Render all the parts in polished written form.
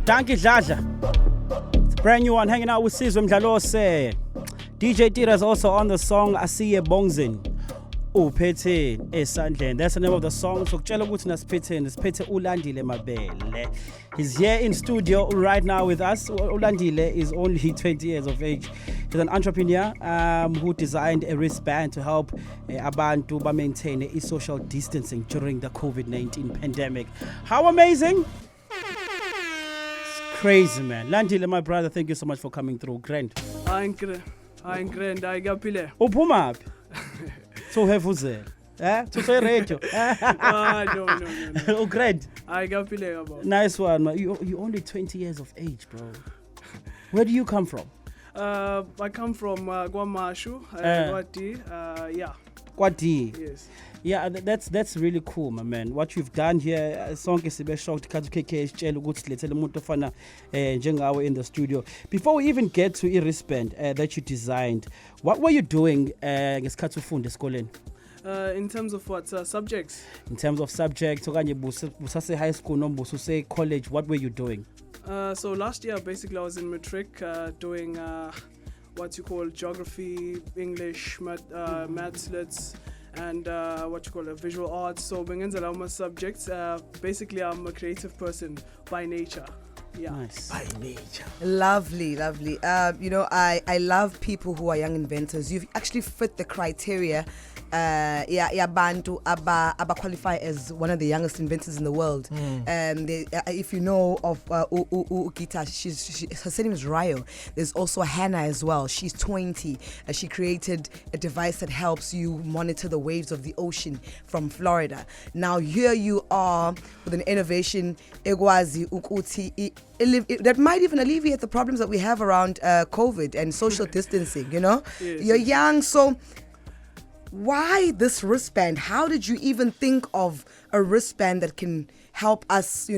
Danke Dladla. It's a brand new one, hanging out with Sizwe Mdlalose. DJ Tira's also on the song Asiye Bongzin. Uphethe esandleni. That's the name of the song. So kutshela ukuthi nasiphethe uLandile Mabele. He's here in studio right now with us. Landile is only 20 years of age. He's an entrepreneur who designed a wristband to help abantu maintain social distancing during the COVID-19 pandemic. How amazing! It's crazy, man. Landile, my brother, thank you so much for coming through. Grand. I'm grand. Ayigapile. Uphuma phi? So hevuzel. To say radio. No. Oh, great. Ayigapile baba. Nice one, man. You're only 20 years of age, bro. Where do you come from? I come from KwaMashu, Kwati. Yeah. Kwati. Yes. Yeah, that's really cool, my man. What you've done here, sonke sibe shocked kathi KK isitshela ukuthi lethele umuntu ofana njengawe in the studio. Before we even get to wristband that you designed, what were you doing ngesikhathi ufunda esikoleni? In terms of what subjects? In terms of subjects, okanye busase high school noma busase college, what were you doing? So last year basically I was in matric doing what you call geography, English, maths, lit, and what you call visual arts. So bengenzela uma subjects. Basically I'm a creative person by nature. Yeah. Nice. By nature. Lovely. I love people who are young inventors. You've actually fit the criteria. Bantu aba qualify as one of the youngest inventors in the world. If you know of Gita, her surname is Ryo. There's also Hannah as well. She's 20. She created a device that helps you monitor the waves of the ocean from Florida. Now here you are with an innovation Egwazi Ukuti that might even alleviate the problems that we have around COVID and social distancing. Yes. You're young, so why this wristband? How did you even think of a wristband that can help us,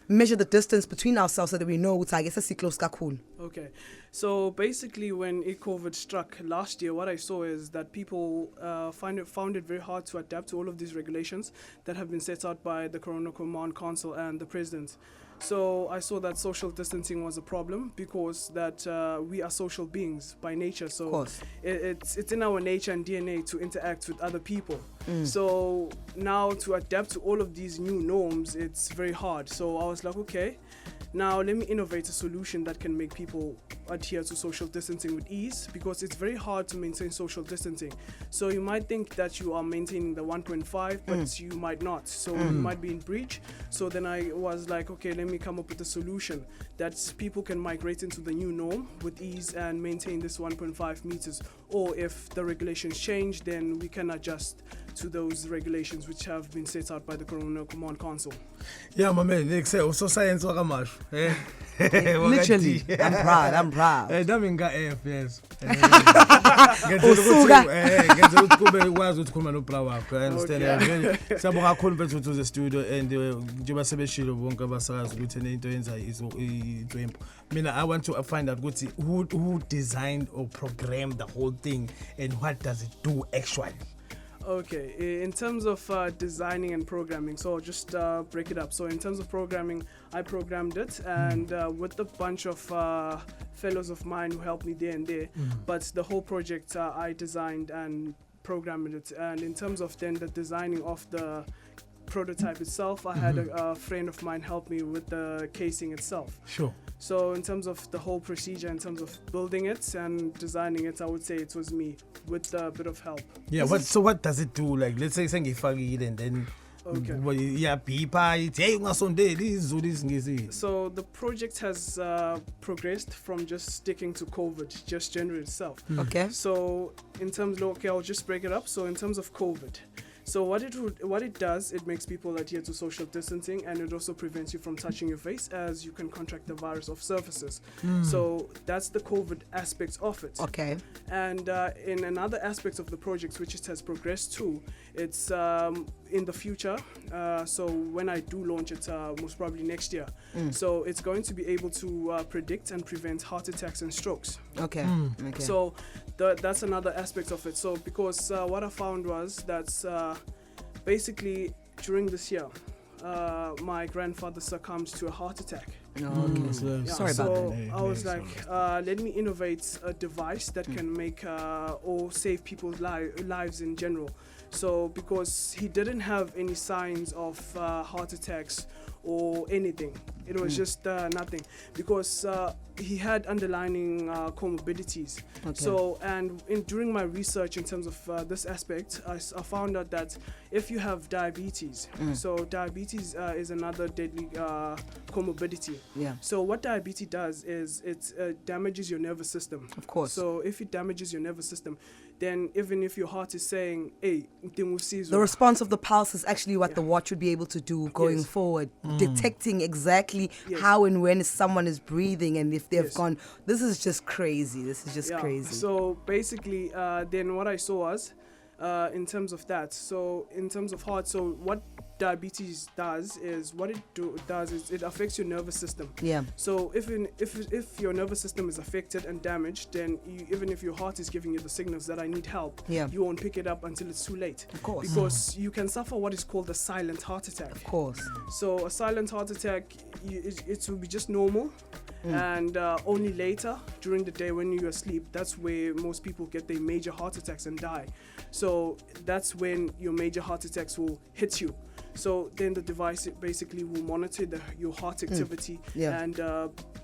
measure the distance between ourselves so that we know it's close kakul? Okay. So basically when COVID struck last year, what I saw is that people found it very hard to adapt to all of these regulations that have been set out by the Corona Command Council and the President. So I saw that social distancing was a problem because that we are social beings by nature. So it's in our nature and DNA to interact with other people. So now to adapt to all of these new norms, it's very hard. So I was like, okay, now let me innovate a solution that can make people adhere to social distancing with ease, because it's very hard to maintain social distancing. So you might think that you are maintaining the 1.5, but you might not. So you might be in breach. So then I was like, okay, let me come up with a solution that people can migrate into the new norm with ease and maintain this 1.5 meters. Or if the regulations change, then we can adjust to those regulations which have been set out by the Corona Command Council. Yeah, my man, like say, also science wakamashu. Literally, I'm proud. Daminga yes. Ngenzela ukuthi kube ukwazi ukukhuluma nobrother wakho. I understand. Siyabonga kakhulu mfethu to the studio and njengoba sebeshilo bonke abasakazi ukuthi into yenza izwempu. Mina I want to find out ukuthi who designed or programmed the whole thing and what does it do actually? Okay, in terms of designing and programming, so I'll just break it up. So in terms of programming, I programmed it and with a bunch of fellows of mine who helped me there and there. But the whole project I designed and programmed it. And in terms of then the designing of the prototype itself, I had a friend of mine help me with the casing itself. Sure. So in terms of the whole procedure, in terms of building it and designing it, I would say it was me with a bit of help. Yeah, what does it do? Like, let's say sengifakile and then so the project has progressed from just sticking to COVID, just January itself. Okay. So in terms of, I'll just break it up. So in terms of COVID, so what it does, it makes people adhere to social distancing, and it also prevents you from touching your face, as you can contract the virus off surfaces. So that's the COVID aspect of it. Okay. And in another aspect of the project, which it has progressed to, it's in the future. So when I do launch it, most probably next year. So it's going to be able to predict and prevent heart attacks and strokes. Okay. Okay. So that's another aspect of it. So because what I found was that basically during this year, my grandfather succumbed to a heart attack. Okay. So, Yeah, Sorry about so that. I was Sorry. like, let me innovate a device that can make or save people's lives in general. So because he didn't have any signs of heart attacks or anything, it was just nothing, because he had underlying comorbidities. Okay. So, and during my research in terms of this aspect, I found out that if you have diabetes, so diabetes is another deadly comorbidity. Yeah. So what diabetes does is it damages your nervous system. Of course. So if it damages your nervous system, then even if your heart is saying, hey, the response of the pulse is actually what the watch would be able to do going Yes. forward, detecting exactly Yes. how and when someone is breathing and if they've Yes. gone. This is just crazy. This is just crazy. So basically, then what I saw was, in terms of that, so in terms of heart, so what diabetes does is, it affects your nervous system. Yeah. So if your nervous system is affected and damaged, then even if your heart is giving you the signals that I need help, Yeah. you won't pick it up until it's too late. Of course. Because you can suffer what is called a silent heart attack. Of course. So a silent heart attack, it will be just normal, and only later during the day when you're asleep, that's where most people get their major heart attacks and die. So that's when your major heart attacks will hit you. So then the device basically will monitor your heart activity Yeah. and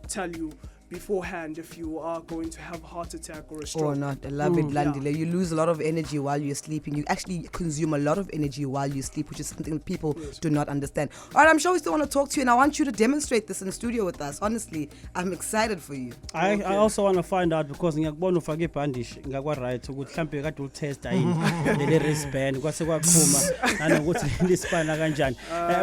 tell you beforehand if you are going to have a heart attack or a stroke. Or not. I love it, Yeah. Landile. You lose a lot of energy while you're sleeping. You actually consume a lot of energy while you sleep, which is something people do not understand. All right, I'm sure we still want to talk to you, and I want you to demonstrate this in the studio with us. Honestly, I'm excited for you. I also want to find out, because ngiyakubona ufake ibhandishi ngakwa right ukuthi mhlambe kade ulitesta yini le wristband kwase kwakhuma nanokuthi lispana kanjani.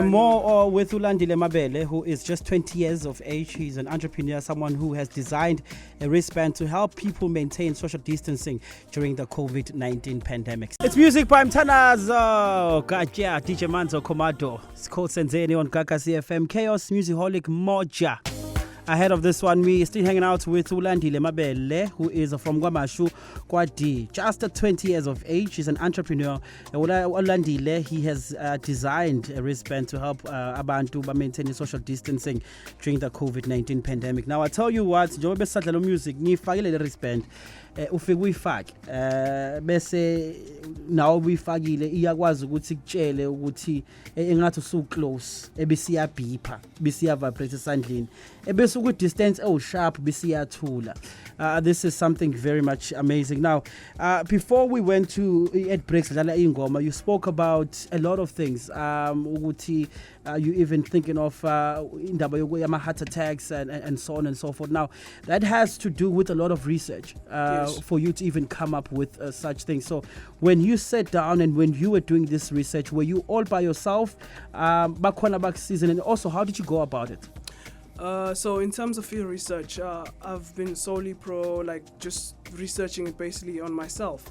More with Landile Mabele, who is just 20 years of age. He's an entrepreneur, someone who has designed a wristband to help people maintain social distancing during the COVID-19 pandemic. It's Music by Mtanazo. God, yeah, DJ Manzo Komado. It's called Senzeni on Kaka CFM. Chaos Musicaholic Moja. Ahead of this one, we still hanging out with Landile Mabele, who is from Kwamashu, Kwadi. Just at 20 years of age, he's an entrepreneur. Landile, he has designed a wristband to help abantu by maintaining social distancing during the COVID-19 pandemic. Now, I tell you what, njengoba besadlala music, ngifakile le wristband. Ufike uyifake bese nawo uyifakile iyakwazi ukuthi kutshele ukuthi engathi usu close ebesiya beeper besiya vibrate esandleni ebese ku distance sharp besiyathula. This is something very much amazing. Now, before we went to at breaks dlala ingoma, you spoke about a lot of things. Ukuthi you even thinking of indaba yama heart attacks and so on and so forth. Now, that has to do with a lot of research. For you to even come up with such things. So when you sat down and when you were doing this research, were you all by yourself? Back season, and also how did you go about it? So in terms of field research, I've been solely just researching it basically on myself.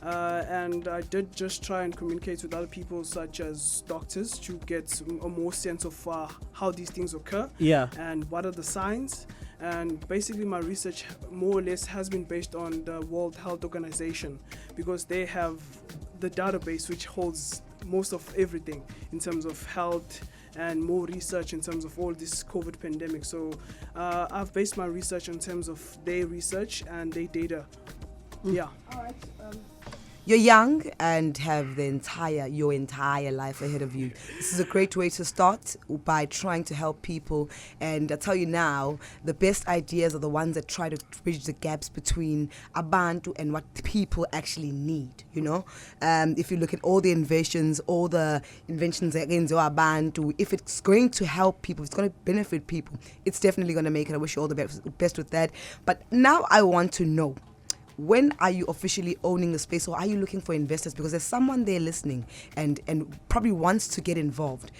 And I did just try and communicate with other people such as doctors to get a more sense of how these things occur, and what are the signs. And basically my research more or less has been based on the World Health Organization, because they have the database which holds most of everything in terms of health and more research in terms of all this COVID pandemic. So I've based my research in terms of their research and their data. Yeah. All right. You're young and have your entire life ahead of you. This is a great way to start by trying to help people. And I tell you now, the best ideas are the ones that try to bridge the gaps between abantu and what people actually need. You know, if you look at all the inventions that abantu, if it's going to help people, if it's going to benefit people, it's definitely going to make it. I wish you all the best with that. But now I want to know, when are you officially owning the space, or are you looking for investors? Because there's someone there listening and probably wants to get involved.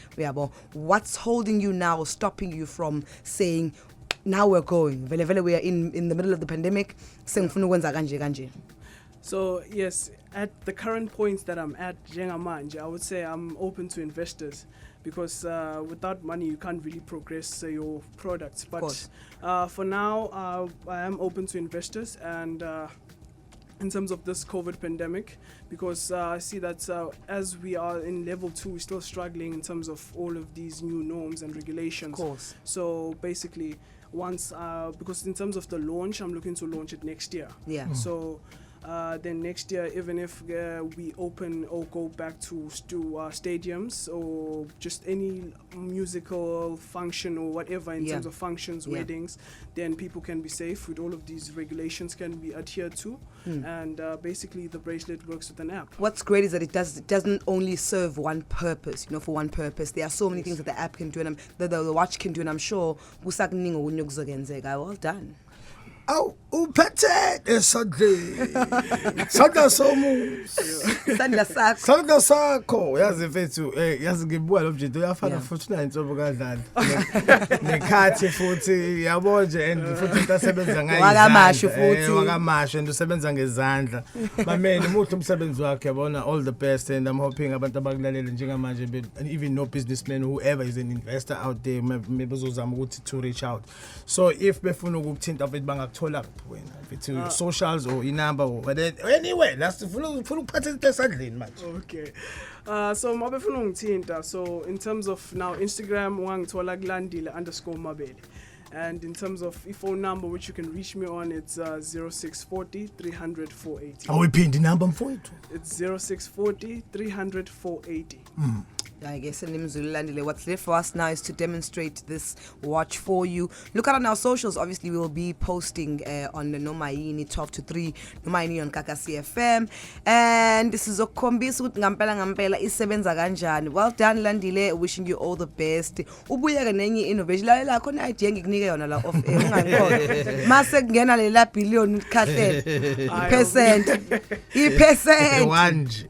What's holding you now or stopping you from saying, now we're going? We are in the middle of the pandemic. So yes, at the current point that I'm at, I would say I'm open to investors, because without money you can't really progress your products. But for now, I am open to investors, and in terms of this COVID pandemic, because I see that as we are in level 2, we're still struggling in terms of all of these new norms and regulations. Of course. So basically, once, because in terms of the launch, I'm looking to launch it next year. Yeah. So then next year, even if we open or go back to stadiums or just any musical function or whatever in terms of functions, weddings, then people can be safe with all of these regulations can be adhered to. And basically the bracelet works with an app. What's great is that it doesn't only serve one purpose, for one purpose. There are so many things that the app can do and the watch can do, and I'm sure well done. Aw uphethe esandleni sandla somusa sandla sakho yazi mfethu yazi ngibuka lo mjito uyafana futhi na insobo kadlala nekhathi futhi yabo nje and futhi usebenza ngayo wakamasho futhi wakamasho and usebenza ngezandla mameni umuhle umsebenzi wakhe yabona. All the best, and I'm hoping abantu abakulalela njengamanje, and even no businessman, whoever is an investor out there, maybe uzozama ukuthi to reach out. So if befuna ukuthinta mfethu bangakuthola to socials or inamba or whatever, anyway, that's full ukuphatha esandleni manje. Okay. So mabefuna ungithinta, so in terms of now Instagram wangithola Landile_Mabele. And in terms of phone number which you can reach me on, it's 0640 300 480. Awuyiphindi number mfowethu. It's 0640 300 480. I guess Landile, what's left for us now is to demonstrate this watch for you. Look out on our socials. Obviously, we will be posting on the Noma Yini 12 to 3, Noma Yini on Kakasi FM. And this is Okombis with Ngampela isebenza kanjani. Well done, Landile. Wishing you all the best. Ubuya kanenye innovation. La khona idea ngikunika yona la off air. Ungangikho. Mase kungena lela billion kahle. Percent. I percent.